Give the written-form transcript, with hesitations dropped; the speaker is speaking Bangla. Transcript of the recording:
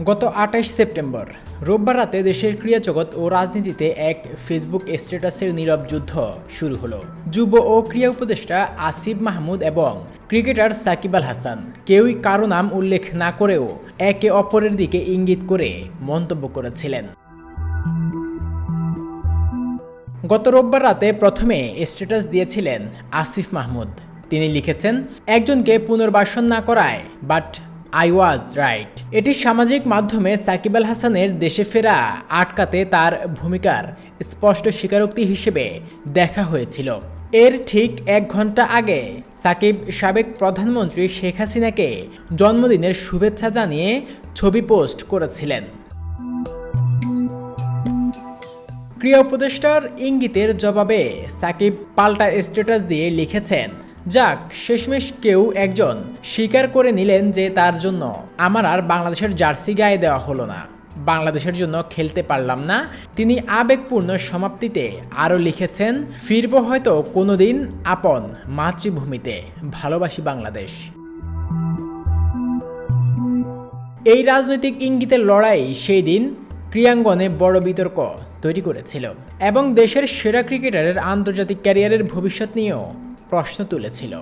গত ২৮ সেপ্টেম্বর রোববার রাতে দেশের ক্রীড়া জগৎ ও রাজনীতিতে এক ফেসবুক স্ট্যাটাসের নীরব যুদ্ধ শুরু হলো। যুব ও ক্রীড়া উপদেষ্টা আসিফ মাহমুদ এবং ক্রিকেটার সাকিব আল হাসান কেউই কারো নাম উল্লেখ না করেও একে অপরের দিকে ইঙ্গিত করে মন্তব্য করেছিলেন। গত রোববার রাতে প্রথমে স্ট্যাটাস দিয়েছিলেন আসিফ মাহমুদ। তিনি লিখেছেন, একজনকে পুনর্বাসন না করায় বাট আই ওয়াজ রাইট। এটি সামাজিক মাধ্যমে সাকিব আল হাসানের দেশে ফেরা আটকাতে তার ভূমিকার স্পষ্ট স্বীকারোক্তি হিসেবে দেখা হয়েছিল। এর ঠিক ১ ঘন্টা আগে সাকিব সাবেক প্রধানমন্ত্রী শেখ হাসিনাকে জন্মদিনের শুভেচ্ছা জানিয়ে ছবি পোস্ট করেছিলেন। ক্রীড়া উপদেষ্টার ইঙ্গিতের জবাবে সাকিব পাল্টা স্ট্যাটাস দিয়ে লিখেছেন, যাক শেষমেশ কেউ একজন স্বীকার করে নিলেন যে তার জন্য আমার আর বাংলাদেশের জার্সি গায়ে দেওয়া হলো না, বাংলাদেশের জন্য খেলতে পারলাম না। তিনি আবেগপূর্ণ সমাপ্তিতে আরও লিখেছেন, ফিরব হয়তো কোনোদিন আপন মাতৃভূমিতে, ভালোবাসি বাংলাদেশ। এই রাজনৈতিক ইঙ্গিতের লড়াই সেই দিন ক্রীড়াঙ্গনে বড় বিতর্ক তৈরি করেছিল এবং দেশের সেরা ক্রিকেটারের আন্তর্জাতিক ক্যারিয়ারের ভবিষ্যৎ নিয়েও প্রশ্ন তুলেছিল।